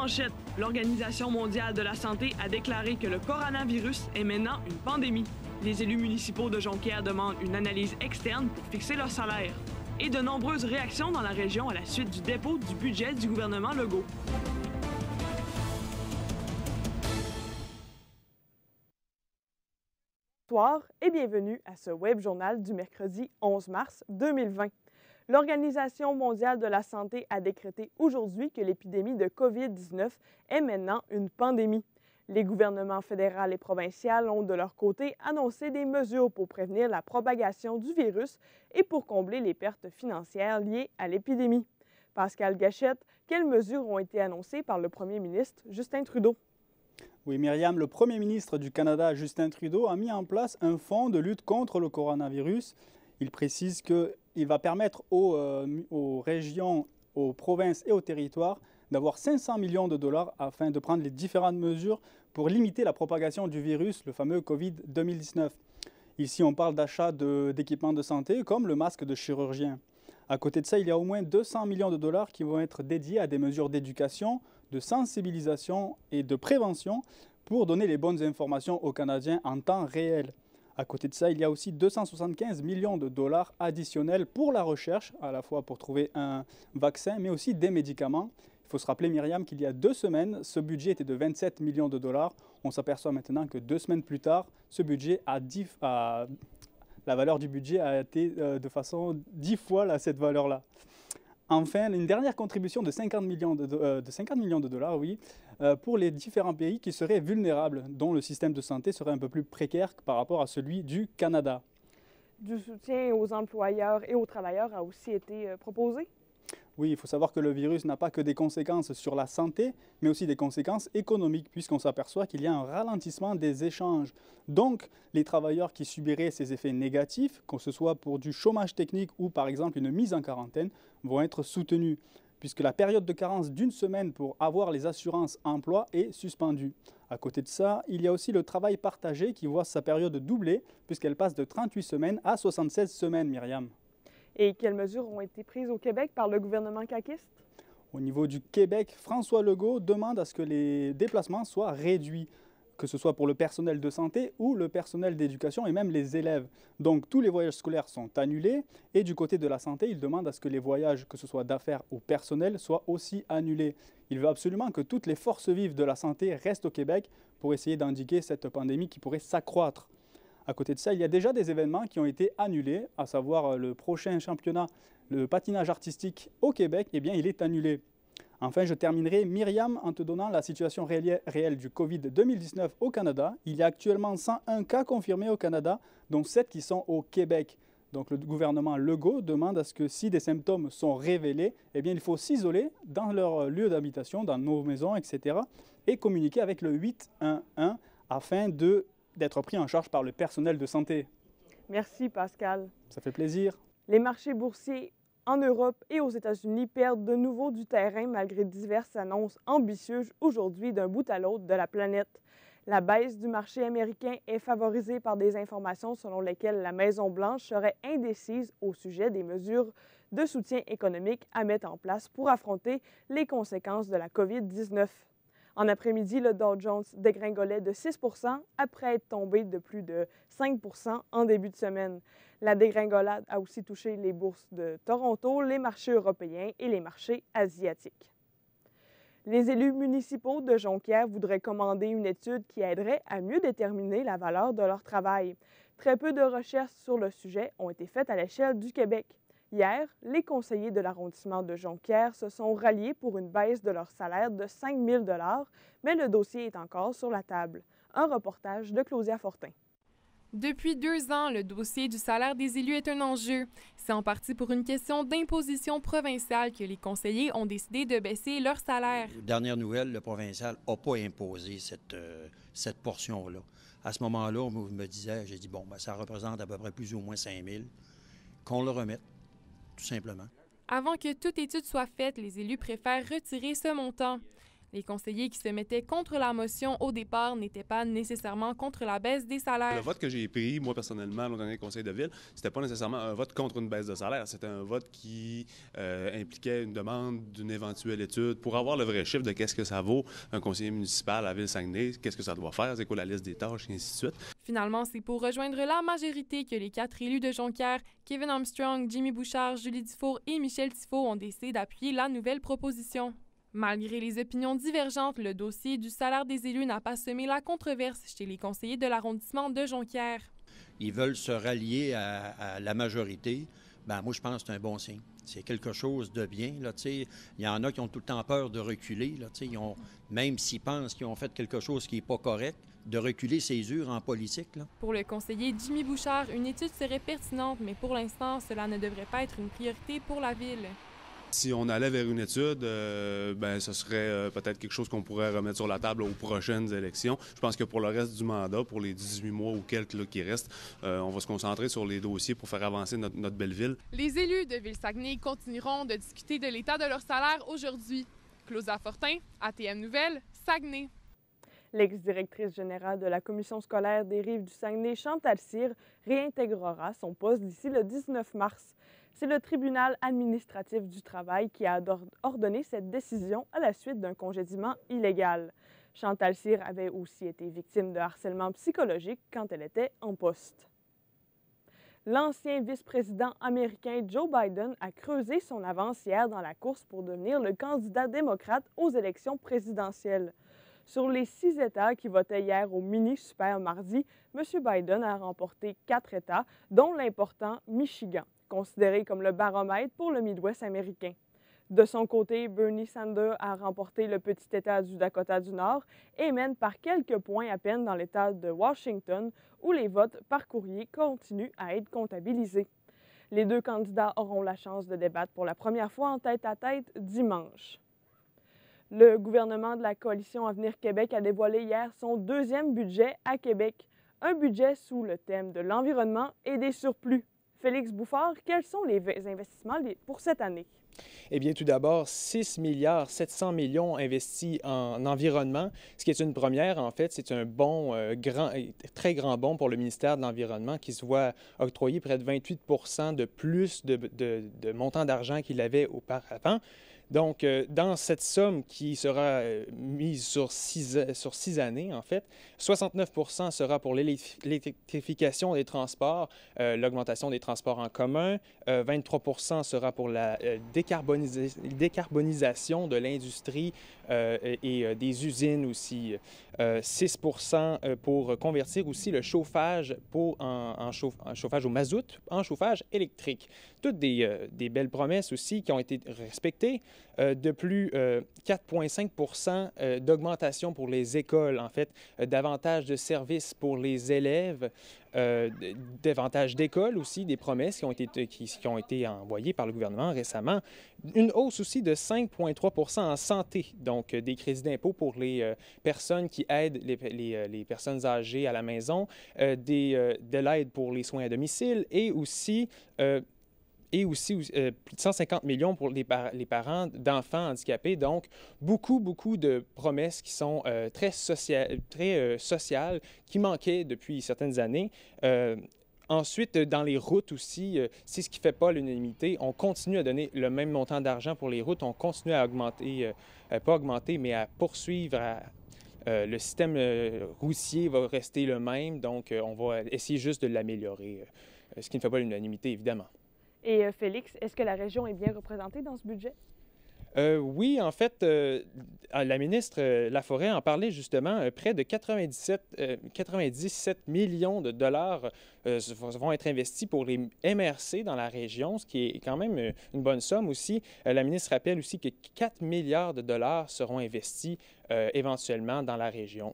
manchette, l'Organisation mondiale de la santé a déclaré que le coronavirus est maintenant une pandémie. Les élus municipaux de Jonquière demandent une analyse externe pour fixer leur salaire. Et de nombreuses réactions dans la région à la suite du dépôt du budget du gouvernement Legault. Bonsoir et bienvenue à ce web journal du mercredi 11 mars 2020. L'Organisation mondiale de la santé a décrété aujourd'hui que l'épidémie de COVID-19 est maintenant une pandémie. Les gouvernements fédéral et provincial ont de leur côté annoncé des mesures pour prévenir la propagation du virus et pour combler les pertes financières liées à l'épidémie. Pascal Gachette, quelles mesures ont été annoncées par le premier ministre Justin Trudeau? Oui, Myriam, le Premier ministre du Canada, Justin Trudeau, a mis en place un fonds de lutte contre le coronavirus. Il précise qu'il va permettre aux régions, aux provinces et aux territoires d'avoir 500 millions de dollars afin de prendre les différentes mesures pour limiter la propagation du virus, le fameux COVID-2019. Ici, on parle d'achat d'équipements de santé comme le masque de chirurgien. À côté de ça, il y a au moins 200 millions de dollars qui vont être dédiés à des mesures d'éducation, de sensibilisation et de prévention pour donner les bonnes informations aux Canadiens en temps réel. À côté de ça, il y a aussi 275 millions de dollars additionnels pour la recherche, à la fois pour trouver un vaccin, mais aussi des médicaments. Il faut se rappeler, Myriam, qu'il y a 2 semaines, ce budget était de 27 millions de dollars. On s'aperçoit maintenant que 2 semaines plus tard, ce budget la valeur du budget a été de façon 10 fois cette valeur-là. Enfin, une dernière contribution de 50 millions de dollars, oui, pour les différents pays qui seraient vulnérables, dont le système de santé serait un peu plus précaire par rapport à celui du Canada. Du soutien aux employeurs et aux travailleurs a aussi été proposé? Oui, il faut savoir que le virus n'a pas que des conséquences sur la santé, mais aussi des conséquences économiques, puisqu'on s'aperçoit qu'il y a un ralentissement des échanges. Donc, les travailleurs qui subiraient ces effets négatifs, que ce soit pour du chômage technique ou par exemple une mise en quarantaine, vont être soutenus, puisque la période de carence d'1 semaine pour avoir les assurances emploi est suspendue. À côté de ça, il y a aussi le travail partagé qui voit sa période doublée, puisqu'elle passe de 38 semaines à 76 semaines, Myriam. Et quelles mesures ont été prises au Québec par le gouvernement caquiste? Au niveau du Québec, François Legault demande à ce que les déplacements soient réduits, que ce soit pour le personnel de santé ou le personnel d'éducation et même les élèves. Donc tous les voyages scolaires sont annulés et du côté de la santé, il demande à ce que les voyages, que ce soit d'affaires ou personnels, soient aussi annulés. Il veut absolument que toutes les forces vives de la santé restent au Québec pour essayer d'endiguer cette pandémie qui pourrait s'accroître. À côté de ça, il y a déjà des événements qui ont été annulés, à savoir le prochain championnat, le patinage artistique au Québec, eh bien, il est annulé. Enfin, je terminerai, Myriam, en te donnant la situation réelle du COVID-2019 au Canada. Il y a actuellement 101 cas confirmés au Canada, dont 7 qui sont au Québec. Donc, le gouvernement Legault demande à ce que si des symptômes sont révélés, eh bien, il faut s'isoler dans leur lieu d'habitation, dans nos maisons, etc. et communiquer avec le 811 afin d'être pris en charge par le personnel de santé. Merci, Pascal. Ça fait plaisir. Les marchés boursiers en Europe et aux États-Unis perdent de nouveau du terrain malgré diverses annonces ambitieuses aujourd'hui d'un bout à l'autre de la planète. La baisse du marché américain est favorisée par des informations selon lesquelles la Maison-Blanche serait indécise au sujet des mesures de soutien économique à mettre en place pour affronter les conséquences de la COVID-19. En après-midi, le Dow Jones dégringolait de 6 % après être tombé de plus de 5 % en début de semaine. La dégringolade a aussi touché les bourses de Toronto, les marchés européens et les marchés asiatiques. Les élus municipaux de Jonquière voudraient commander une étude qui aiderait à mieux déterminer la valeur de leur travail. Très peu de recherches sur le sujet ont été faites à l'échelle du Québec. Hier, les conseillers de l'arrondissement de Jonquière se sont ralliés pour une baisse de leur salaire de 5 000 $, mais le dossier est encore sur la table. Un reportage de Claudia Fortin. Depuis 2 ans, le dossier du salaire des élus est un enjeu. C'est en partie pour une question d'imposition provinciale que les conseillers ont décidé de baisser leur salaire. Dernière nouvelle, le provincial n'a pas imposé cette portion-là. À ce moment-là, on me disait, j'ai dit, bon, ben, ça représente à peu près plus ou moins 5 000, qu'on le remette, tout simplement. Avant que toute étude soit faite, les élus préfèrent retirer ce montant. Les conseillers qui se mettaient contre la motion au départ n'étaient pas nécessairement contre la baisse des salaires. Le vote que j'ai pris, moi personnellement, au dernier conseil de ville, c'était pas nécessairement un vote contre une baisse de salaire, c'était un vote qui impliquait une demande d'une éventuelle étude pour avoir le vrai chiffre de qu'est-ce que ça vaut un conseiller municipal à Ville-Saguenay, qu'est-ce que ça doit faire, c'est quoi la liste des tâches, et ainsi de suite. Finalement, c'est pour rejoindre la majorité que les 4 élus de Jonquière, Kevin Armstrong, Jimmy Bouchard, Julie Dufour et Michel Tifo, ont décidé d'appuyer la nouvelle proposition. Malgré les opinions divergentes, le dossier du salaire des élus n'a pas semé la controverse chez les conseillers de l'arrondissement de Jonquière. Ils veulent se rallier à la majorité. Bien, moi, je pense que c'est un bon signe. C'est quelque chose de bien. Là, il y en a qui ont tout le temps peur de reculer. Là, même s'ils pensent qu'ils ont fait quelque chose qui n'est pas correct, de reculer c'est dur en politique. Là. Pour le conseiller Jimmy Bouchard, une étude serait pertinente, mais pour l'instant, cela ne devrait pas être une priorité pour la ville. Si on allait vers une étude, ce serait peut-être quelque chose qu'on pourrait remettre sur la table aux prochaines élections. Je pense que pour le reste du mandat, pour les 18 mois ou quelques là, qui restent, on va se concentrer sur les dossiers pour faire avancer notre belle ville. Les élus de Ville-Saguenay continueront de discuter de l'état de leur salaire aujourd'hui. Claudia Fortin, ATM Nouvelles, Saguenay. L'ex-directrice générale de la commission scolaire des Rives du Saguenay, Chantal Cyr, réintégrera son poste d'ici le 19 mars. C'est le tribunal administratif du travail qui a ordonné cette décision à la suite d'un congédiement illégal. Chantal Cyr avait aussi été victime de harcèlement psychologique quand elle était en poste. L'ancien vice-président américain Joe Biden a creusé son avance hier dans la course pour devenir le candidat démocrate aux élections présidentielles. Sur les 6 États qui votaient hier au mini-super mardi, M. Biden a remporté 4 États, dont l'important Michigan, considéré comme le baromètre pour le Midwest américain. De son côté, Bernie Sanders a remporté le petit État du Dakota du Nord et mène par quelques points à peine dans l'État de Washington, où les votes par courrier continuent à être comptabilisés. Les deux candidats auront la chance de débattre pour la première fois en tête-à-tête dimanche. Le gouvernement de la Coalition Avenir Québec a dévoilé hier son 2e budget à Québec, un budget sous le thème de l'environnement et des surplus. Félix Bouffard, quels sont les investissements pour cette année? Eh bien, tout d'abord, 6,7 milliards investis en environnement, ce qui est une première. En fait, c'est un bon, très grand bond pour le ministère de l'Environnement qui se voit octroyer près de 28 de plus de montant d'argent qu'il avait auparavant. Donc, dans cette somme qui sera mise sur 6 années, en fait, 69 sera pour l'électrification des transports, l'augmentation des transports en commun, 23 sera pour la décarbonisation de l'industrie et des usines aussi, 6 pour convertir aussi le chauffage en chauffage au mazout en chauffage électrique. Toutes des belles promesses aussi qui ont été respectées. De plus, 4,5 d'augmentation pour les écoles, en fait, davantage de services pour les élèves, davantage d'écoles aussi, des promesses qui ont été envoyées par le gouvernement récemment. Une hausse aussi de 5,3 en santé, donc des crédits d'impôt pour les personnes qui aident les personnes âgées à la maison, de l'aide pour les soins à domicile et aussi plus de 150 millions pour les parents d'enfants handicapés. Donc, beaucoup de promesses qui sont très sociales, qui manquaient depuis certaines années. Ensuite, dans les routes aussi, c'est ce qui ne fait pas l'unanimité. On continue à donner le même montant d'argent pour les routes. On continue à augmenter, pas augmenter, mais à poursuivre le système routier va rester le même. Donc, on va essayer juste de l'améliorer, ce qui ne fait pas l'unanimité, évidemment. Et Félix, est-ce que la région est bien représentée dans ce budget? Oui, en fait, la ministre Laforêt en parlait justement. Près de 97 millions de dollars vont être investis pour les MRC dans la région, ce qui est quand même une bonne somme aussi. La ministre rappelle aussi que 4 milliards de dollars seront investis éventuellement dans la région.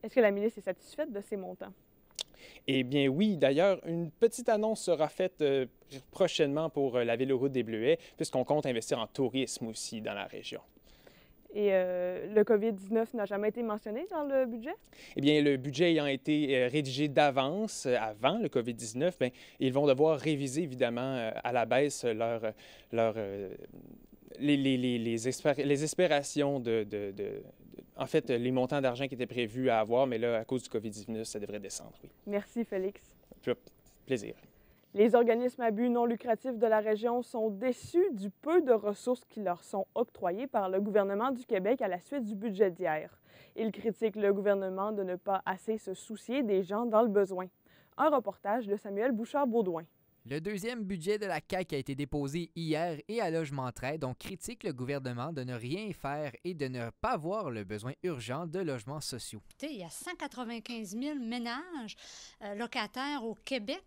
Est-ce que la ministre est satisfaite de ces montants? Eh bien oui, d'ailleurs, une petite annonce sera faite prochainement pour la Véloroute des Bleuets, puisqu'on compte investir en tourisme aussi dans la région. Et le COVID-19 n'a jamais été mentionné dans le budget? Eh bien, le budget ayant été rédigé d'avance, avant le COVID-19, bien, ils vont devoir réviser évidemment à la baisse les espérations en fait, les montants d'argent qui étaient prévus à avoir, mais là, à cause du COVID-19, ça devrait descendre, oui. Merci, Félix. Plaisir. Les organismes à but non lucratif de la région sont déçus du peu de ressources qui leur sont octroyées par le gouvernement du Québec à la suite du budget d'hier. Ils critiquent le gouvernement de ne pas assez se soucier des gens dans le besoin. Un reportage de Samuel Bouchard-Baudouin. Le deuxième budget de la CAQ a été déposé hier et à Logement Trade, on critique le gouvernement de ne rien faire et de ne pas voir le besoin urgent de logements sociaux. Il y a 195 000 ménages locataires au Québec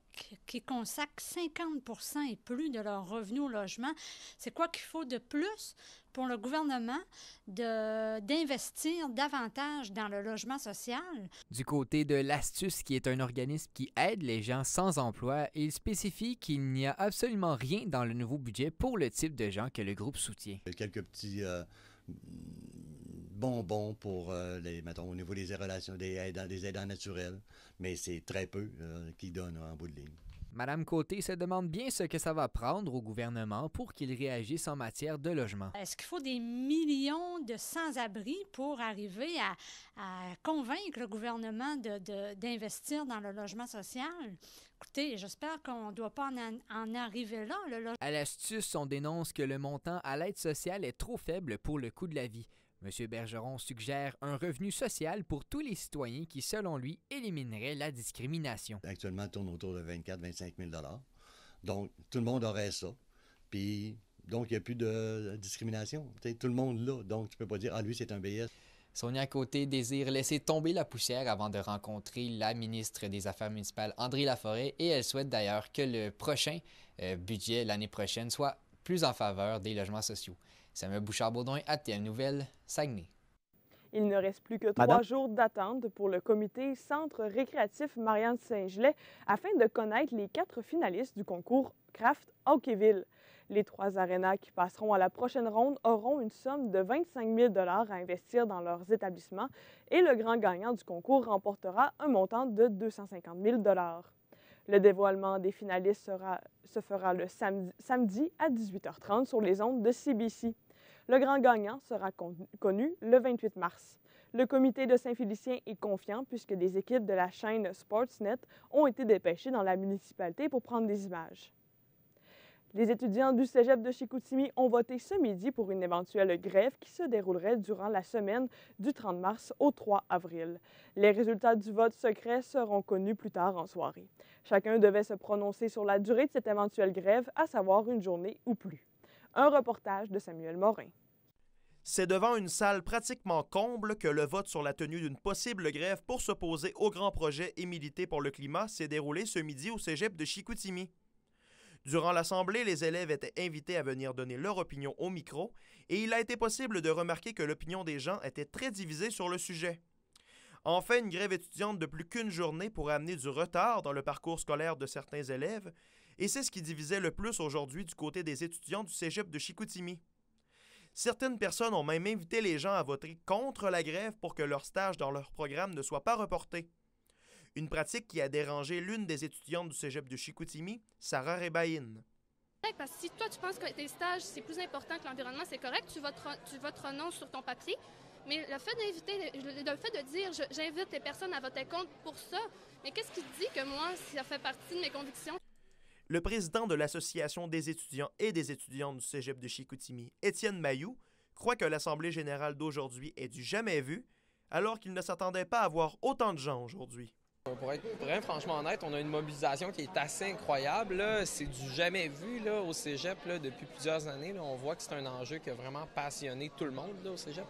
qui consacrent 50 % et plus de leurs revenus au logement. C'est quoi qu'il faut de plus pour le gouvernement d'investir davantage dans le logement social? Du côté de l'Astuce, qui est un organisme qui aide les gens sans emploi, il spécifie qu'il n'y a absolument rien dans le nouveau budget pour le type de gens que le groupe soutient. Quelques petits bonbons pour, mettons, au niveau des relations, des aidants naturels, mais c'est très peu qui donnent en bout de ligne. Madame Côté se demande bien ce que ça va prendre au gouvernement pour qu'il réagisse en matière de logement. Est-ce qu'il faut des millions de sans-abri pour arriver à convaincre le gouvernement d'investir dans le logement social? Écoutez, j'espère qu'on ne doit pas en arriver là. À l'Astuce, on dénonce que le montant à l'aide sociale est trop faible pour le coût de la vie. M. Bergeron suggère un revenu social pour tous les citoyens qui, selon lui, éliminerait la discrimination. Actuellement, il tourne autour de 24-25 000 $. Donc, tout le monde aurait ça. Puis, donc, il n'y a plus de discrimination. T'sais, tout le monde l'a. Donc, tu ne peux pas dire « Ah, lui, c'est un BS ». Sonia Côté désire laisser tomber la poussière avant de rencontrer la ministre des Affaires municipales, André Laforêt, et elle souhaite d'ailleurs que le prochain budget, l'année prochaine, soit plus en faveur des logements sociaux. Samuel Bouchard-Baudouin, ATM Nouvelles, Saguenay. Il ne reste plus que 3 jours d'attente pour le comité Centre récréatif Marianne Saint-Gelais afin de connaître les 4 finalistes du concours Craft Hockeyville. Les 3 arénas qui passeront à la prochaine ronde auront une somme de 25 000 $ à investir dans leurs établissements et le grand gagnant du concours remportera un montant de 250 000 $. Le dévoilement des finalistes se fera le samedi à 18h30 sur les ondes de CBC. Le grand gagnant sera connu le 28 mars. Le comité de Saint-Félicien est confiant puisque des équipes de la chaîne Sportsnet ont été dépêchées dans la municipalité pour prendre des images. Les étudiants du cégep de Chicoutimi ont voté ce midi pour une éventuelle grève qui se déroulerait durant la semaine du 30 mars au 3 avril. Les résultats du vote secret seront connus plus tard en soirée. Chacun devait se prononcer sur la durée de cette éventuelle grève, à savoir une journée ou plus. Un reportage de Samuel Morin. C'est devant une salle pratiquement comble que le vote sur la tenue d'une possible grève pour s'opposer au grand projet et militer pour le climat s'est déroulé ce midi au cégep de Chicoutimi. Durant l'assemblée, les élèves étaient invités à venir donner leur opinion au micro et il a été possible de remarquer que l'opinion des gens était très divisée sur le sujet. Enfin, une grève étudiante de plus qu'une journée pourrait amener du retard dans le parcours scolaire de certains élèves et c'est ce qui divisait le plus aujourd'hui du côté des étudiants du cégep de Chicoutimi. Certaines personnes ont même invité les gens à voter contre la grève pour que leur stage dans leur programme ne soit pas reporté. Une pratique qui a dérangé l'une des étudiantes du cégep de Chicoutimi, Sarah Rebaïn. Parce que si toi, tu penses que tes stages, c'est plus important que l'environnement, c'est correct, tu voteras non sur ton papier. Mais le fait de dire j'invite les personnes à voter contre pour ça, mais qu'est-ce qui te dit que moi, ça fait partie de mes convictions? Le président de l'Association des étudiants et des étudiantes du cégep de Chicoutimi, Étienne Mailloux, croit que l'Assemblée générale d'aujourd'hui est du jamais vu, alors qu'il ne s'attendait pas à voir autant de gens aujourd'hui. Pour être vraiment franchement honnête, on a une mobilisation qui est assez incroyable. C'est du jamais vu là, au cégep là, depuis plusieurs années. Là. On voit que c'est un enjeu qui a vraiment passionné tout le monde là, au cégep.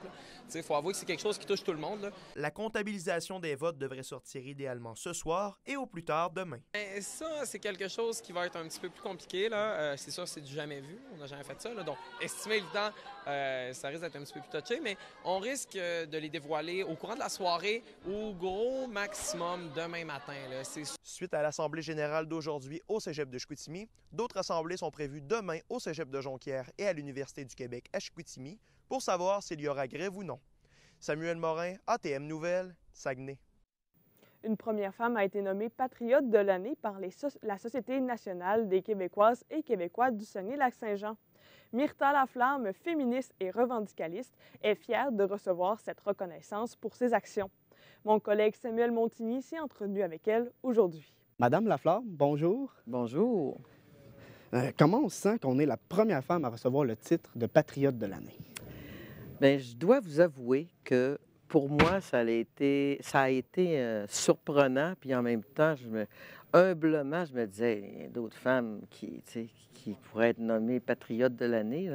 Il faut avouer que c'est quelque chose qui touche tout le monde. Là. La comptabilisation des votes devrait sortir idéalement ce soir et au plus tard demain. Ça, c'est quelque chose qui va être un petit peu plus compliqué. Là. C'est sûr, c'est du jamais vu. On n'a jamais fait ça. Là. Donc, estimer le temps, ça risque d'être un petit peu plus touché, mais on risque de les dévoiler au courant de la soirée au gros maximum demain matin. Là. Suite à l'Assemblée générale d'aujourd'hui au cégep de Chicoutimi, d'autres assemblées sont prévues demain au cégep de Jonquière et à l'Université du Québec à Chicoutimi pour savoir s'il y aura grève ou non. Samuel Morin, ATM Nouvelles, Saguenay. Une première femme a été nommée patriote de l'année par la Société nationale des Québécoises et Québécois du Saguenay-Lac-Saint-Jean. Myrta Laflamme, féministe et revendicaliste, est fière de recevoir cette reconnaissance pour ses actions. Mon collègue Samuel Montigny s'est entretenu avec elle aujourd'hui. Madame Laflamme, bonjour. Bonjour. Comment on se sent qu'on est la première femme à recevoir le titre de patriote de l'année? Bien, je dois vous avouer que pour moi, ça a été surprenant, puis en même temps, humblement, je me disais, il y a d'autres femmes qui pourraient être nommées patriotes de l'année.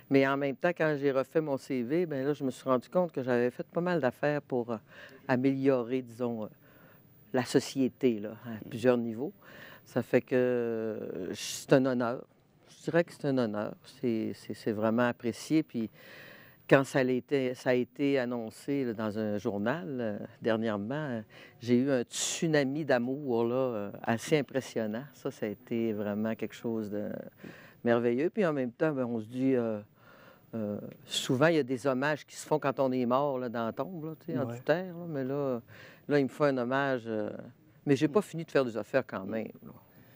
Mais en même temps, quand j'ai refait mon CV, bien là, je me suis rendu compte que j'avais fait pas mal d'affaires pour améliorer, disons, la société là, à plusieurs niveaux. Ça fait que c'est un honneur. Je dirais que c'est un honneur. C'est vraiment apprécié. Puis quand ça a été annoncé là, dans un journal dernièrement, j'ai eu un tsunami d'amour là, assez impressionnant. Ça a été vraiment quelque chose de merveilleux. Puis en même temps, bien, on se dit... souvent, il y a des hommages qui se font quand on est mort là, dans la tombe, là, en toute terre. Là, mais là, il me faut un hommage. Mais j'ai pas fini de faire des affaires quand même.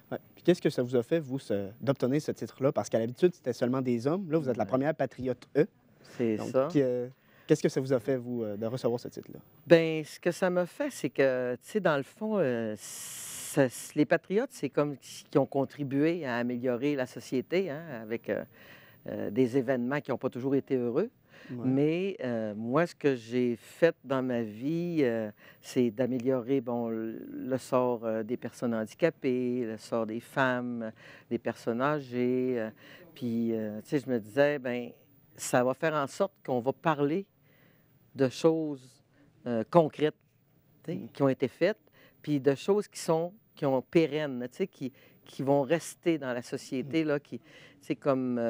Ouais. Puis qu'est-ce que ça vous a fait, vous, d'obtenir ce titre-là? Parce qu'à l'habitude, c'était seulement des hommes. Là, vous êtes la première patriote E. C'est ça. Qu'est-ce que ça vous a fait, vous, de recevoir ce titre-là? Bien, ce que ça m'a fait, c'est que, tu sais, dans le fond, les patriotes, c'est comme qui ont contribué à améliorer la société, hein, avec des événements qui n'ont pas toujours été heureux. Ouais. Mais moi, ce que j'ai fait dans ma vie, c'est d'améliorer le sort des personnes handicapées, le sort des femmes, des personnes âgées. Puis, tu sais, je me disais, bien, ça va faire en sorte qu'on va parler de choses concrètes qui ont été faites, puis de choses qui ont pérennes, tu sais, qui vont rester dans la société, là, c'est comme...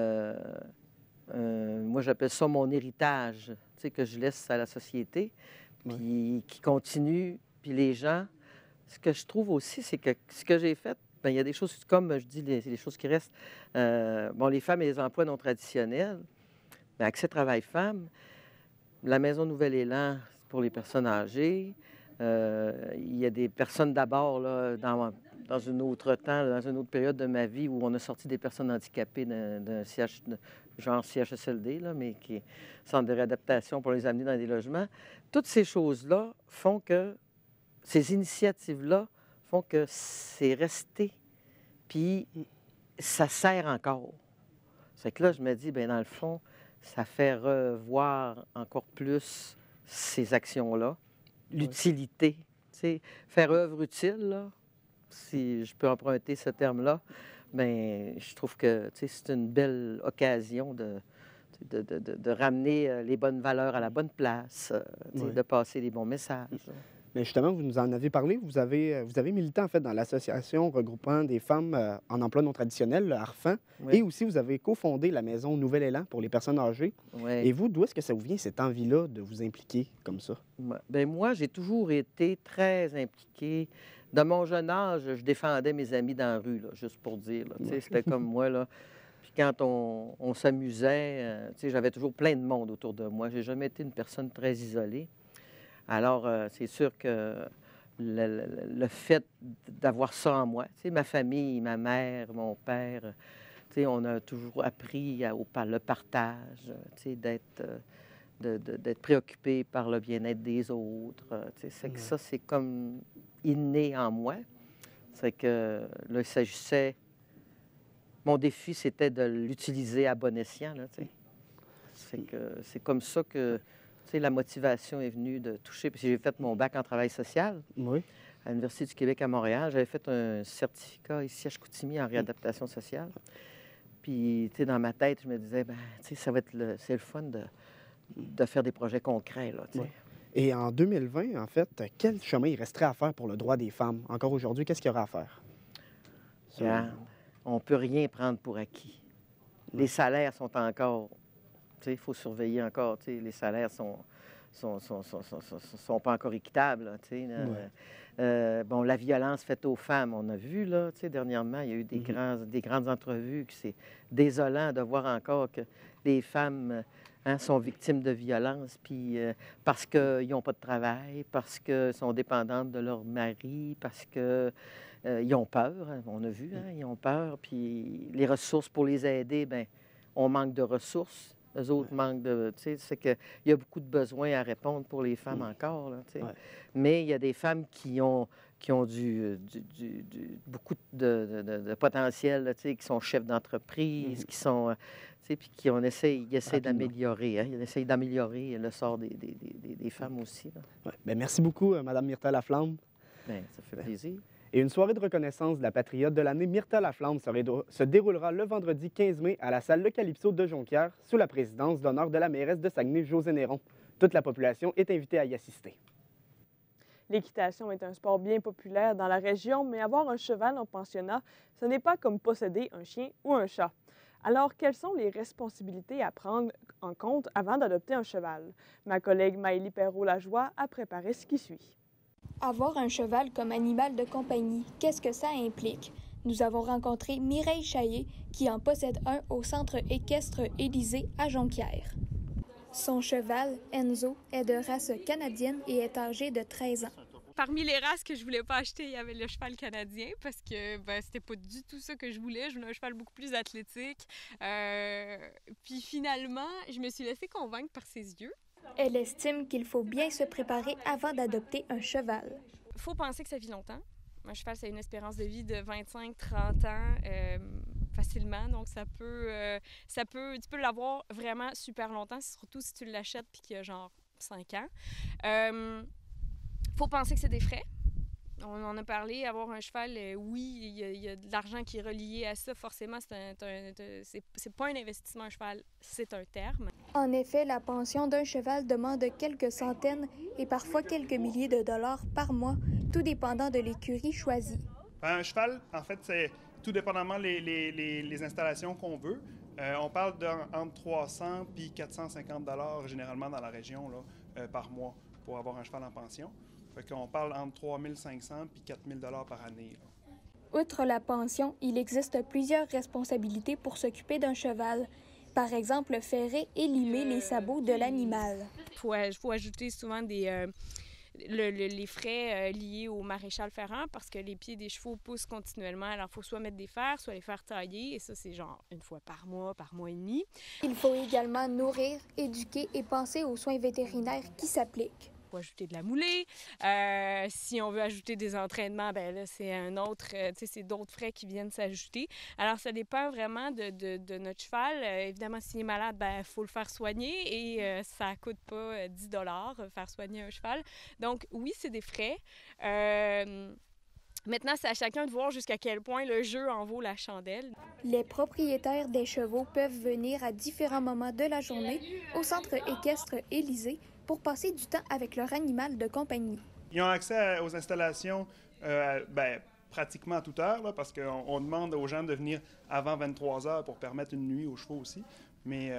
moi, j'appelle ça mon héritage, tu sais, que je laisse à la société, puis qui continue. Puis les gens, ce que je trouve aussi, c'est que ce que j'ai fait, bien, il y a des choses, comme je dis, les choses qui restent. Les femmes et les emplois non traditionnels, bien, accès travail-femmes, la Maison Nouvel-Élan pour les personnes âgées. Il y a des personnes d'abord, là, dans un autre temps, dans une autre période de ma vie où on a sorti des personnes handicapées d'un genre CHSLD, là, mais qui est centre de réadaptation pour les amener dans des logements. Toutes ces choses-là font que, ces initiatives-là font que c'est resté, puis ça sert encore. C'est que là, je me dis, bien, dans le fond, ça fait revoir encore plus ces actions-là, l'utilité, tu sais, faire œuvre utile, là, si je peux emprunter ce terme-là, bien, je trouve que c'est une belle occasion de ramener les bonnes valeurs à la bonne place, de passer les bons messages. Mais justement, vous nous en avez parlé, vous avez milité en fait dans l'association regroupant des femmes en emploi non traditionnel, le ARFAN, et aussi vous avez cofondé la Maison Nouvel-Élan pour les personnes âgées. Et vous, d'où est-ce que ça vous vient, cette envie-là de vous impliquer comme ça? Bien, moi, j'ai toujours été très impliquée. De mon jeune âge, je défendais mes amis dans la rue, là, juste pour dire. C'était comme moi, là. Puis quand on s'amusait, j'avais toujours plein de monde autour de moi. J'ai jamais été une personne très isolée. Alors, c'est sûr que le fait d'avoir ça en moi, ma famille, ma mère, mon père, on a toujours appris le partage, d'être préoccupé par le bien-être des autres. C'est que ça, c'est comme inné en moi. C'est que là, il s'agissait... Mon défi, c'était de l'utiliser à bon escient. C'est comme ça que la motivation est venue de toucher. Puis j'ai fait mon bac en travail social à l'Université du Québec à Montréal. J'avais fait un certificat ici à Chicoutimi en réadaptation sociale. Puis, dans ma tête, je me disais, ça va être c'est le fun de faire des projets concrets. Là, Et en 2020, en fait, quel chemin il resterait à faire pour le droit des femmes? Encore aujourd'hui, qu'est-ce qu'il y aura à faire? On ne peut rien prendre pour acquis. Les salaires sont encore... Il faut surveiller encore. Les salaires sont pas encore équitables. La violence faite aux femmes, on a vu, là, dernièrement, il y a eu des grandes entrevues. C'est désolant de voir encore que les femmes sont victimes de violences, puis parce qu'ils n'ont pas de travail, parce qu'elles sont dépendantes de leur mari, parce qu'ils ont peur. On a vu, ils ont peur. Puis les ressources pour les aider, bien, on manque de ressources. Eux autres manquent de... Tu sais, c'est qu'il y a beaucoup de besoins à répondre pour les femmes encore, là, tu sais. Mais il y a des femmes qui ont beaucoup de potentiel, là, tu sais, qui sont chefs d'entreprise, qui sont... tu sais, puis ils essaient d'améliorer. Hein, ils essayent d'améliorer le sort des femmes aussi. Là. Ouais. Bien, merci beaucoup, Mme Myrtha Laflamme. Bien, ça fait plaisir. Et une soirée de reconnaissance de la patriote de l'année Myrtha Laflamme se déroulera le vendredi 15 mai à la salle Le Calypso de Jonquière sous la présidence d'honneur de la mairesse de Saguenay, Josée Néron. Toute la population est invitée à y assister. L'équitation est un sport bien populaire dans la région, mais avoir un cheval en pensionnat, ce n'est pas comme posséder un chien ou un chat. Alors, quelles sont les responsabilités à prendre en compte avant d'adopter un cheval? Ma collègue Maëlie Perrault-Lajoie a préparé ce qui suit. Avoir un cheval comme animal de compagnie, qu'est-ce que ça implique? Nous avons rencontré Mireille Chaillé, qui en possède un au centre équestre Élysée à Jonquière. Son cheval, Enzo, est de race canadienne et est âgé de 13 ans. Parmi les races que je voulais pas acheter, il y avait le cheval canadien parce que c'était pas du tout ça que je voulais. Je voulais un cheval beaucoup plus athlétique. Puis finalement, je me suis laissée convaincre par ses yeux. Elle estime qu'il faut bien se préparer avant d'adopter un cheval. Il faut penser que ça vit longtemps. Un cheval, c'est une espérance de vie de 25-30 ans facilement. Donc, tu peux l'avoir vraiment super longtemps, surtout si tu l'achètes puis qu'il y a genre 5 ans. Faut penser que c'est des frais. On en a parlé, avoir un cheval, oui, il y a de l'argent qui est relié à ça. Forcément, c'est pas un investissement, un cheval, c'est un terme. En effet, la pension d'un cheval demande quelques centaines et parfois quelques milliers de dollars par mois, tout dépendant de l'écurie choisie. Un cheval, en fait, c'est tout dépendamment les installations qu'on veut. On parle d'entre 300 puis 450 dollars généralement dans la région là, par mois pour avoir un cheval en pension. Fait qu'on parle entre 3 500 puis 4 000 $ par année. Là. Outre la pension, il existe plusieurs responsabilités pour s'occuper d'un cheval. Par exemple, ferrer et limer les sabots de l'animal. Il faut ajouter souvent les frais liés au maréchal ferrant parce que les pieds des chevaux poussent continuellement. Alors, il faut soit mettre des fers, soit les faire tailler. Et ça, c'est genre une fois par mois et demi. Il faut également nourrir, éduquer et penser aux soins vétérinaires qui s'appliquent. Il faut ajouter de la moulée. Si on veut ajouter des entraînements, ben là, c'est c'est d'autres frais qui viennent s'ajouter. Alors, ça dépend vraiment de notre cheval. Évidemment, s'il est malade, ben, faut le faire soigner et ça coûte pas 10 $ faire soigner un cheval. Donc, oui, c'est des frais. Maintenant, c'est à chacun de voir jusqu'à quel point le jeu en vaut la chandelle. Les propriétaires des chevaux peuvent venir à différents moments de la journée au centre équestre Élysée pour passer du temps avec leur animal de compagnie. Ils ont accès aux installations pratiquement à toute heure, là, parce qu'on demande aux gens de venir avant 23 h pour permettre une nuit aux chevaux aussi. Mais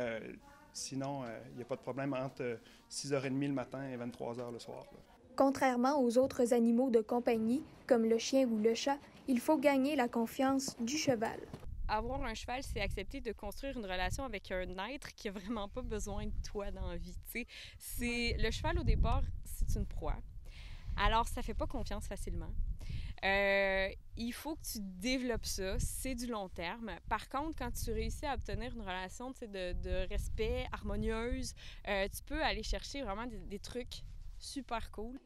sinon, il n'y a pas de problème entre 6h30 le matin et 23 h le soir. Là. Contrairement aux autres animaux de compagnie, comme le chien ou le chat, il faut gagner la confiance du cheval. Avoir un cheval, c'est accepter de construire une relation avec un être qui n'a vraiment pas besoin de toi dans la vie. Le cheval, au départ, c'est une proie. Alors, ça ne fait pas confiance facilement. Il faut que tu développes ça. C'est du long terme. Par contre, quand tu réussis à obtenir une relation de respect, harmonieuse, tu peux aller chercher vraiment des trucs super cool.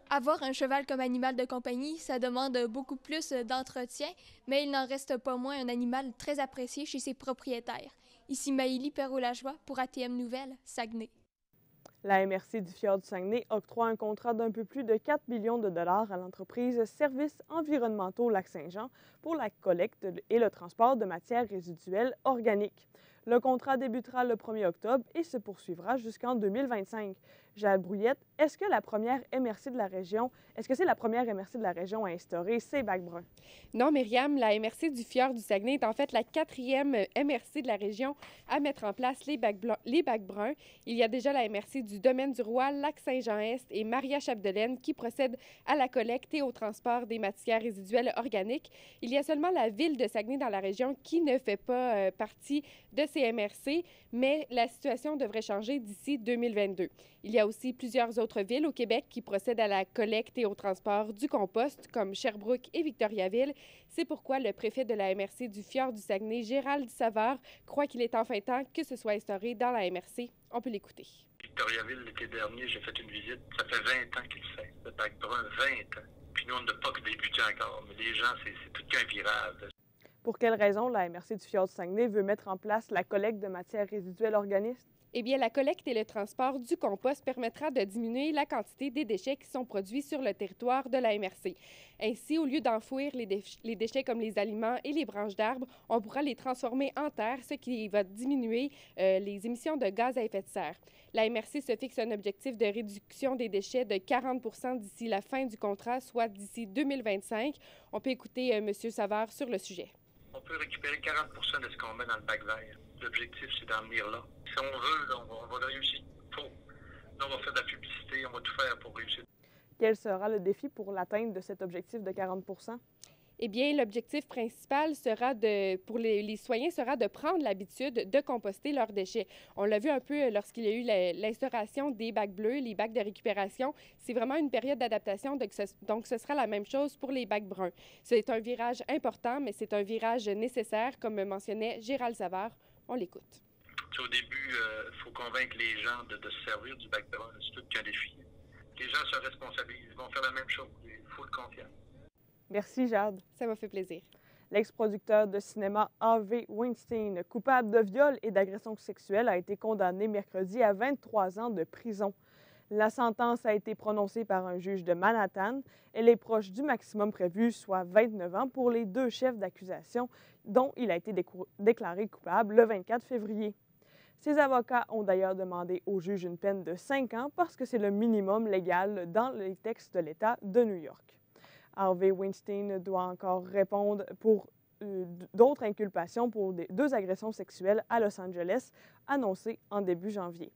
Avoir un cheval comme animal de compagnie, ça demande beaucoup plus d'entretien, mais il n'en reste pas moins un animal très apprécié chez ses propriétaires. Ici Maëlie Perrault-Lajoie pour ATM Nouvelles, Saguenay. La MRC du Fjord du Saguenay octroie un contrat d'un peu plus de 4 millions de dollars à l'entreprise Services environnementaux Lac-Saint-Jean pour la collecte et le transport de matières résiduelles organiques. Le contrat débutera le 1er octobre et se poursuivra jusqu'en 2025. Jade Brouillette, est-ce que c'est la première MRC de la région à instaurer ces bacs bruns? Non, Myriam, la MRC du Fjord du Saguenay est en fait la 4e MRC de la région à mettre en place les bacs bruns. Il y a déjà la MRC du Domaine du Roi, Lac-Saint-Jean-Est et Maria-Chapdelaine qui procèdent à la collecte et au transport des matières résiduelles organiques. Il y a seulement la ville de Saguenay dans la région qui ne fait pas partie de ces MRC, mais la situation devrait changer d'ici 2022. Il y a aussi plusieurs autres villes au Québec qui procèdent à la collecte et au transport du compost, comme Sherbrooke et Victoriaville. C'est pourquoi le préfet de la MRC du Fjord du Saguenay, Gérald Savard, croit qu'il est enfin temps que ce soit instauré dans la MRC. On peut l'écouter. Victoriaville, l'été dernier, j'ai fait une visite. Ça fait 20 ans qu'il le fait, le bac brun, 20 ans. Puis nous, on n'a pas que débuté encore, mais les gens, c'est tout qu'un virage. Pour quelle raison la MRC du Fjord du Saguenay veut mettre en place la collecte de matières résiduelles organisques? Eh bien, la collecte et le transport du compost permettra de diminuer la quantité des déchets qui sont produits sur le territoire de la MRC. Ainsi, au lieu d'enfouir les déchets comme les aliments et les branches d'arbres, on pourra les transformer en terre, ce qui va diminuer les émissions de gaz à effet de serre. La MRC se fixe un objectif de réduction des déchets de 40 % d'ici la fin du contrat, soit d'ici 2025. On peut écouter M. Savard sur le sujet. On peut récupérer 40 % de ce qu'on met dans le bac vert. L'objectif, c'est d'en venir là. Si on veut, là, on va le réussir. Là, on va faire de la publicité, on va tout faire pour réussir. Quel sera le défi pour l'atteinte de cet objectif de 40 %? Eh bien, l'objectif principal sera pour les citoyens sera de prendre l'habitude de composter leurs déchets. On l'a vu un peu lorsqu'il y a eu l'instauration des bacs bleus, les bacs de récupération. C'est vraiment une période d'adaptation, donc ce sera la même chose pour les bacs bruns. C'est un virage important, mais c'est un virage nécessaire, comme mentionnait Gérald Savard. On l'écoute. Au début, il faut convaincre les gens de se servir du bac brun. C'est tout qu'un défi. Les gens se responsabilisent, ils vont faire la même chose. Il faut le confiance. Merci, Jade. Ça m'a fait plaisir. L'ex-producteur de cinéma Harvey Weinstein, coupable de viol et d'agression sexuelle, a été condamné mercredi à 23 ans de prison. La sentence a été prononcée par un juge de Manhattan. Elle est proche du maximum prévu, soit 29 ans, pour les deux chefs d'accusation dont il a été déclaré coupable le 24 février. Ses avocats ont d'ailleurs demandé au juge une peine de 5 ans parce que c'est le minimum légal dans les textes de l'État de New York. Harvey Weinstein doit encore répondre pour d'autres inculpations pour deux agressions sexuelles à Los Angeles annoncées en début janvier.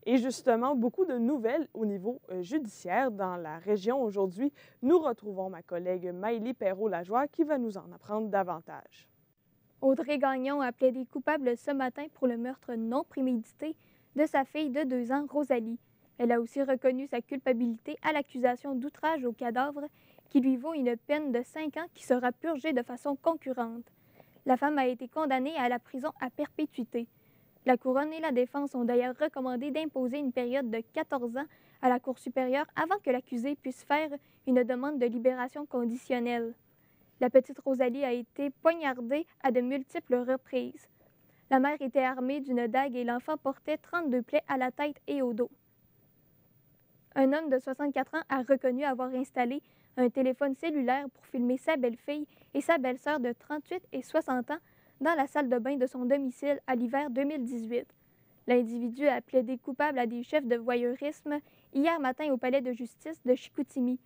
Et justement, beaucoup de nouvelles au niveau judiciaire dans la région aujourd'hui. Nous retrouvons ma collègue Maëlie Perrault-Lajoie qui va nous en apprendre davantage. Audrey Gagnon a plaidé coupable ce matin pour le meurtre non prémédité de sa fille de 2 ans, Rosalie. Elle a aussi reconnu sa culpabilité à l'accusation d'outrage au cadavre qui lui vaut une peine de 5 ans qui sera purgée de façon concurrente. La femme a été condamnée à la prison à perpétuité. La Couronne et la Défense ont d'ailleurs recommandé d'imposer une période de 14 ans à la Cour supérieure avant que l'accusé puisse faire une demande de libération conditionnelle. La petite Rosalie a été poignardée à de multiples reprises. La mère était armée d'une dague et l'enfant portait 32 plaies à la tête et au dos. Un homme de 64 ans a reconnu avoir installé un téléphone cellulaire pour filmer sa belle-fille et sa belle-sœur de 38 et 60 ans dans la salle de bain de son domicile à l'hiver 2018. L'individu a plaidé coupable à des chefs de voyeurisme hier matin au palais de justice de Chicoutimi.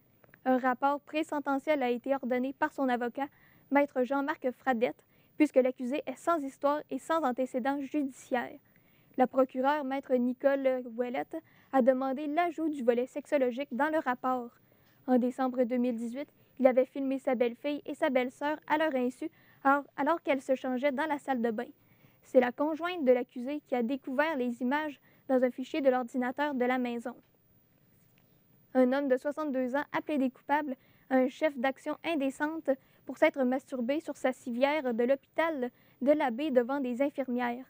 Un rapport pré-sententiel a été ordonné par son avocat, maître Jean-Marc Fradette, puisque l'accusé est sans histoire et sans antécédent judiciaire. La procureure, maître Nicole Ouellette, a demandé l'ajout du volet sexologique dans le rapport. En décembre 2018, il avait filmé sa belle-fille et sa belle-sœur à leur insu alors qu'elles se changeaient dans la salle de bain. C'est la conjointe de l'accusé qui a découvert les images dans un fichier de l'ordinateur de la maison. Un homme de 62 ans a plaidé coupable à un chef d'action indécente pour s'être masturbé sur sa civière de l'hôpital de la Baie devant des infirmières.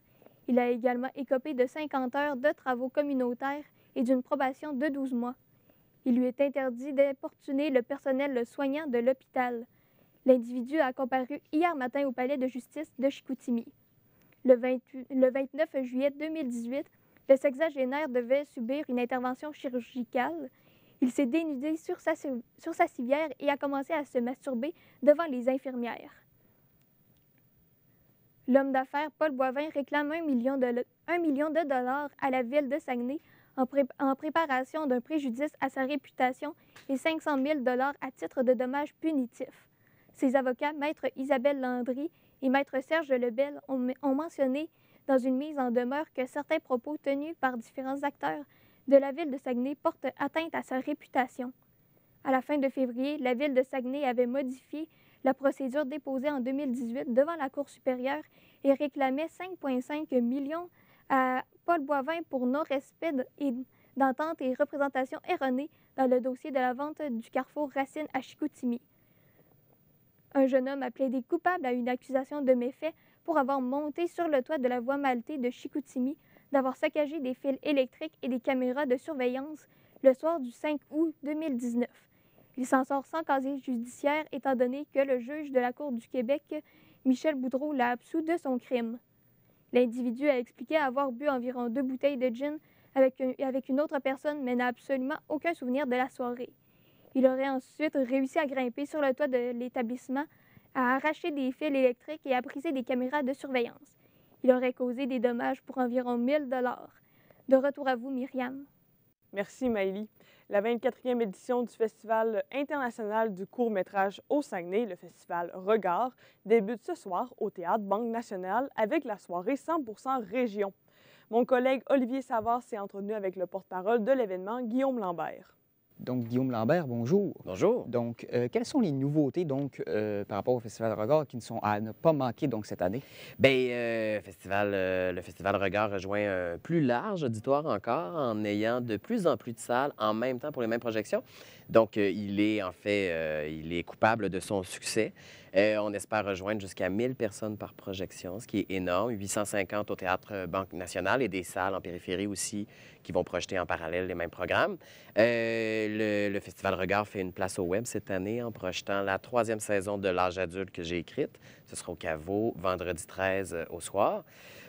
Il a également écopé de 50 heures de travaux communautaires et d'une probation de 12 mois. Il lui est interdit d'importuner le personnel soignant de l'hôpital. L'individu a comparu hier matin au palais de justice de Chicoutimi. Le 29 juillet 2018, le sexagénaire devait subir une intervention chirurgicale. Il s'est dénudé sur sa civière et a commencé à se masturber devant les infirmières. L'homme d'affaires Paul Boivin réclame 1 million de dollars à la ville de Saguenay en préparation d'un préjudice à sa réputation et 500 000 $ à titre de dommages punitifs. Ses avocats, maître Isabelle Landry et maître Serge Lebel, ont mentionné dans une mise en demeure que certains propos tenus par différents acteurs de la ville de Saguenay portent atteinte à sa réputation. À la fin de février, la ville de Saguenay avait modifié La procédure déposée en 2018 devant la Cour supérieure et réclamait 5,5 millions à Paul Boivin pour non-respect d'entente et représentation erronée dans le dossier de la vente du carrefour Racine à Chicoutimi. Un jeune homme a plaidé coupable à une accusation de méfait pour avoir monté sur le toit de la voie Maltais de Chicoutimi, d'avoir saccagé des fils électriques et des caméras de surveillance le soir du 5 août 2019. Il s'en sort sans casier judiciaire étant donné que le juge de la Cour du Québec, Michel Boudreau, l'a absous de son crime. L'individu a expliqué avoir bu environ 2 bouteilles de gin avec une autre personne, mais n'a absolument aucun souvenir de la soirée. Il aurait ensuite réussi à grimper sur le toit de l'établissement, à arracher des fils électriques et à briser des caméras de surveillance. Il aurait causé des dommages pour environ 1 000 $. De retour à vous, Myriam. Merci, Maëlie. La 24e édition du Festival international du court-métrage au Saguenay, le festival Regard, débute ce soir au Théâtre Banque Nationale avec la soirée 100% région. Mon collègue Olivier Savard s'est entretenu avec le porte-parole de l'événement, Guillaume Lambert. Donc, Guillaume Lambert, bonjour. Bonjour. Donc, quelles sont les nouveautés par rapport au Festival Regard qui ne sont à ne pas manquer cette année? Bien, le Festival Regard rejoint un plus large auditoire encore en ayant de plus en plus de salles en même temps pour les mêmes projections. Donc, il est coupable de son succès. On espère rejoindre jusqu'à 1000 personnes par projection, ce qui est énorme. 850 au Théâtre Banque Nationale et des salles en périphérie aussi qui vont projeter en parallèle les mêmes programmes. Le Festival Regard fait une place au web cette année en projetant la 3e saison de L'âge adulte que j'ai écrite. Ce sera au Caveau, vendredi 13 au soir.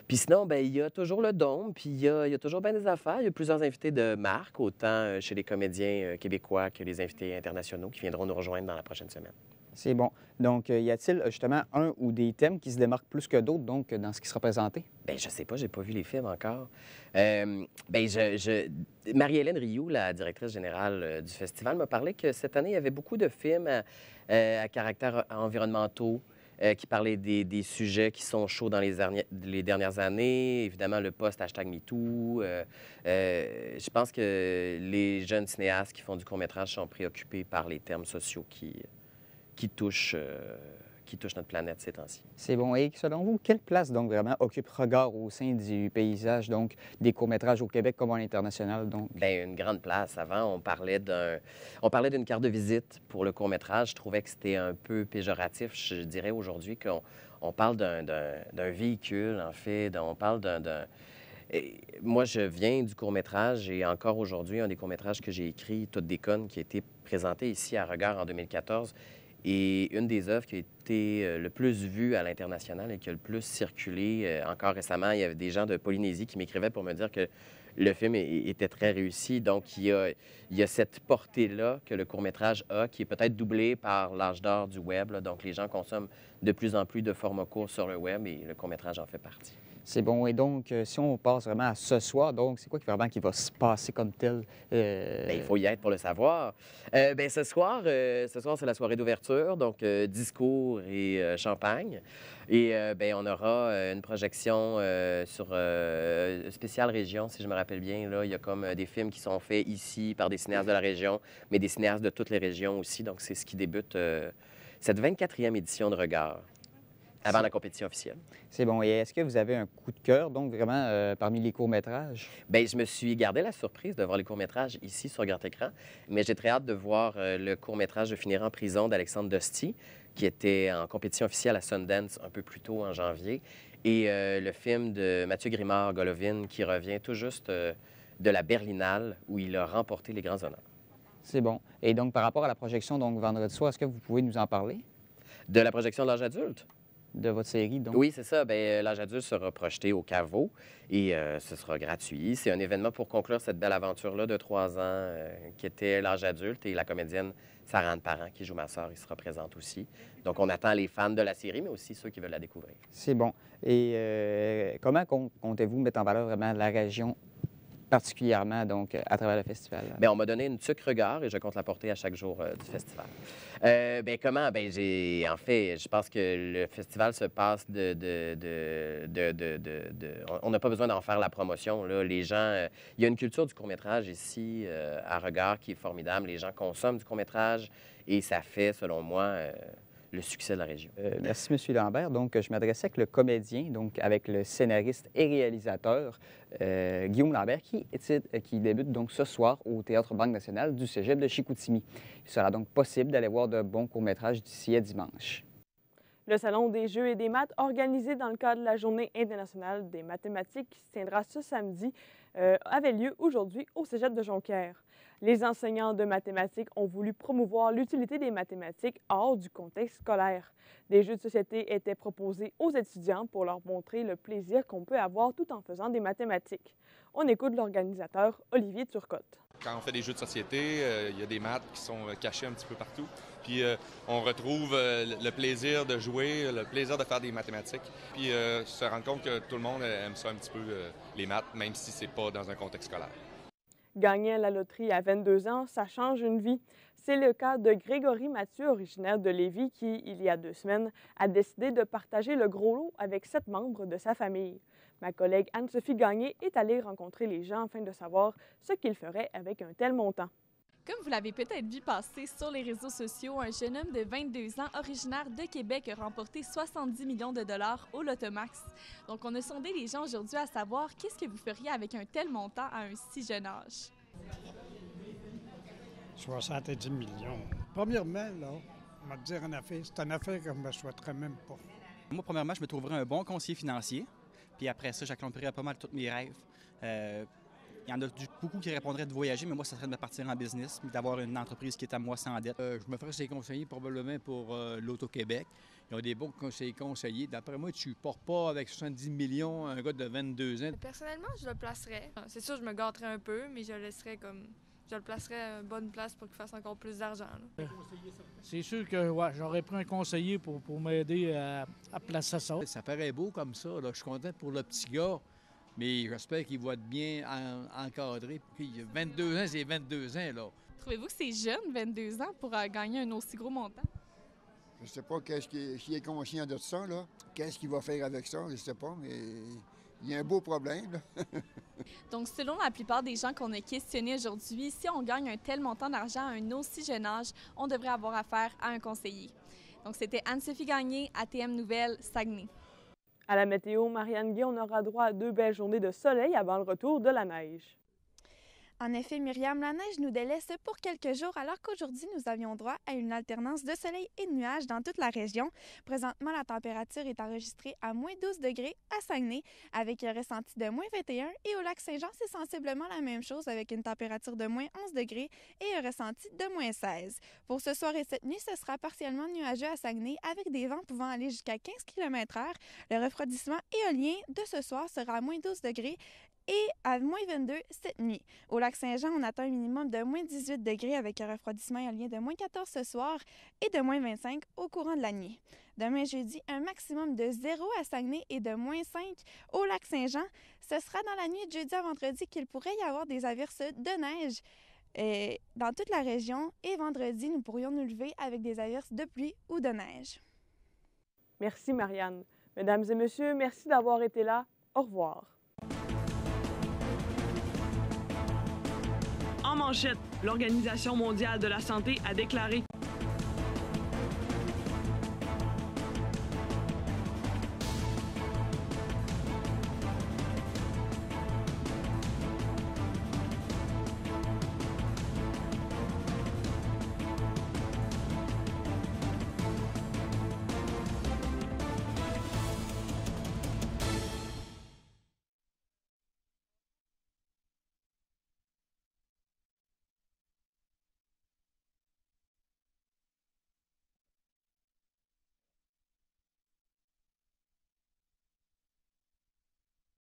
Puis sinon, bien, il y a toujours le Dôme, puis il y a toujours bien des affaires. Il y a plusieurs invités de marque, autant chez les comédiens québécois que les invités internationaux qui viendront nous rejoindre dans la prochaine semaine. C'est bon. Donc, y a-t-il justement un ou des thèmes qui se démarquent plus que d'autres, donc, dans ce qui sera présenté? Bien, je sais pas, j'ai pas vu les films encore. Marie-Hélène Rioux, la directrice générale du festival, m'a parlé que cette année, il y avait beaucoup de films à caractère environnementaux, qui parlaient des sujets qui sont chauds dans les dernières années. Évidemment, le post #MeToo. Je pense que les jeunes cinéastes qui font du court-métrage sont préoccupés par les termes sociaux qui touchent notre planète ces temps-ci. C'est bon. Et selon vous, quelle place, donc, vraiment occupe Regard au sein du paysage, donc, des courts-métrages au Québec comme à l'international, donc? Bien, une grande place. Avant, on parlait d'une carte de visite pour le court-métrage. Je trouvais que c'était un peu péjoratif. Je dirais aujourd'hui qu'on parle d'un véhicule, en fait. On parle Moi, je viens du court-métrage et encore aujourd'hui, un des courts-métrages que j'ai écrit, Toutes des connes, qui a été présenté ici à Regard en 2014, et une des œuvres qui a été le plus vue à l'international et qui a le plus circulé. Encore récemment, il y avait des gens de Polynésie qui m'écrivaient pour me dire que le film était très réussi. Donc, il y a cette portée-là que le court-métrage a, qui est peut-être doublée par l'âge d'or du web. Là. Donc, les gens consomment de plus en plus de formats courts sur le web et le court-métrage en fait partie. C'est bon. Et donc, si on passe vraiment à ce soir, donc, c'est quoi qui va se passer comme tel? Bien, il faut y être pour le savoir. Ce soir, c'est la soirée d'ouverture, donc discours et champagne. Et on aura une projection sur spéciale région, si je me rappelle bien. Là, il y a comme des films qui sont faits ici par des cinéastes de la région, mais des cinéastes de toutes les régions aussi. Donc, c'est ce qui débute cette 24e édition de Regard. Avant la compétition officielle. C'est bon. Et est-ce que vous avez un coup de cœur, donc, vraiment, parmi les courts-métrages? Bien, je me suis gardé la surprise de voir les courts-métrages ici sur grand écran, mais j'ai très hâte de voir le court-métrage de Finir en prison d'Alexandre Dosti, qui était en compétition officielle à Sundance un peu plus tôt en janvier, et le film de Mathieu Grimard-Golovin, qui revient tout juste de la Berlinale, où il a remporté les grands honneurs. C'est bon. Et donc, par rapport à la projection, donc, vendredi soir, est-ce que vous pouvez nous en parler? De la projection de l'âge adulte? De votre série, donc? Oui, c'est ça. Bien, l'âge adulte sera projeté au Caveau et ce sera gratuit. C'est un événement pour conclure cette belle aventure-là de 3 ans qui était l'âge adulte, et la comédienne Sarah-Anne Parent, qui joue ma sœur, il sera présente aussi. Donc, on attend les fans de la série, mais aussi ceux qui veulent la découvrir. C'est bon. Et comment comptez-vous mettre en valeur vraiment la région particulièrement, donc, à travers le festival? Bien, on m'a donné une tuque regard et je compte la porter à chaque jour du festival. Comment? Bien, en fait, je pense que le festival se passe on n'a pas besoin d'en faire la promotion, là. Les gens... il y a une culture du court-métrage ici, à Regard, qui est formidable. Les gens consomment du court-métrage et ça fait, selon moi, le succès de la région. Merci, M. Lambert. Donc, je m'adressais avec le comédien, donc avec le scénariste et réalisateur Guillaume Lambert, qui débute donc ce soir au Théâtre Banque nationale du Cégep de Chicoutimi. Il sera donc possible d'aller voir de bons courts-métrages d'ici à dimanche. Le Salon des Jeux et des maths, organisé dans le cadre de la Journée internationale des mathématiques, qui se tiendra ce samedi, avait lieu aujourd'hui au Cégep de Jonquière. Les enseignants de mathématiques ont voulu promouvoir l'utilité des mathématiques hors du contexte scolaire. Des jeux de société étaient proposés aux étudiants pour leur montrer le plaisir qu'on peut avoir tout en faisant des mathématiques. On écoute l'organisateur Olivier Turcotte. Quand on fait des jeux de société, il y a des maths qui sont cachés un petit peu partout. Puis on retrouve le plaisir de jouer, le plaisir de faire des mathématiques. Puis se rendre compte que tout le monde aime ça un petit peu, les maths, même si c'est pas dans un contexte scolaire. Gagner à la loterie à 22 ans, ça change une vie. C'est le cas de Grégory Mathieu, originaire de Lévis, qui, il y a 2 semaines, a décidé de partager le gros lot avec 7 membres de sa famille. Ma collègue Anne-Sophie Gagné est allée rencontrer les gens afin de savoir ce qu'ils feraient avec un tel montant. Comme vous l'avez peut-être vu passer sur les réseaux sociaux, un jeune homme de 22 ans, originaire de Québec, a remporté 70 millions de dollars au Lotomax. Donc, on a sondé les gens aujourd'hui à savoir qu'est-ce que vous feriez avec un tel montant à un si jeune âge. 70 millions. Premièrement, là, on va te dire une affaire, c'est une affaire que je ne me souhaiterais même pas. Moi, premièrement, je me trouverais un bon conseiller financier. Puis après ça, j'accomplirais pas mal tous mes rêves. Il y en a beaucoup qui répondraient de voyager, mais moi, ça serait de me partir en business, d'avoir une entreprise qui est à moi sans dette. Je me ferais ces conseillers probablement pour l'Auto-Québec. Ils ont des bons conseillers. D'après moi, tu ne pars pas avec 70 millions un gars de 22 ans. Personnellement, je le placerais. C'est sûr, je me gâterais un peu, mais je le laisserais comme... Je le placerais à une bonne place pour qu'il fasse encore plus d'argent. C'est sûr que ouais, j'aurais pris un conseiller pour m'aider à placer ça. Ça paraît beau comme ça. Là. Je suis content pour le petit gars, mais j'espère qu'il va être bien encadré. 22 ans, c'est 22 ans. Là. Trouvez-vous que c'est jeune, 22 ans, pour gagner un aussi gros montant? Je ne sais pas s'il est conscient de ça. Qu'est-ce qu'il va faire avec ça? Je ne sais pas, mais il y a un beau problème. Là. Donc, selon la plupart des gens qu'on a questionnés aujourd'hui, si on gagne un tel montant d'argent à un aussi jeune âge, on devrait avoir affaire à un conseiller. Donc, c'était Anne-Sophie Gagné, ATM Nouvelles, Saguenay. À la météo, Marianne Guy, on aura droit à 2 belles journées de soleil avant le retour de la neige. En effet, Myriam, la neige nous délaisse pour quelques jours, alors qu'aujourd'hui, nous avions droit à une alternance de soleil et de nuages dans toute la région. Présentement, la température est enregistrée à moins 12 degrés à Saguenay, avec un ressenti de moins 21. Et au lac Saint-Jean, c'est sensiblement la même chose, avec une température de moins 11 degrés et un ressenti de moins 16. Pour ce soir et cette nuit, ce sera partiellement nuageux à Saguenay, avec des vents pouvant aller jusqu'à 15 km/h. Le refroidissement éolien de ce soir sera à moins 12 degrés et à moins 22 cette nuit. Au lac Saint-Jean, on atteint un minimum de moins 18 degrés avec un refroidissement éolien de moins 14 ce soir et de moins 25 au courant de la nuit. Demain jeudi, un maximum de 0 à Saguenay et de moins 5 au lac Saint-Jean. Ce sera dans la nuit de jeudi à vendredi qu'il pourrait y avoir des averses de neige dans toute la région. Et vendredi, nous pourrions nous lever avec des averses de pluie ou de neige. Merci, Marianne. Mesdames et messieurs, merci d'avoir été là. Au revoir. En manchette, l'Organisation mondiale de la santé a déclaré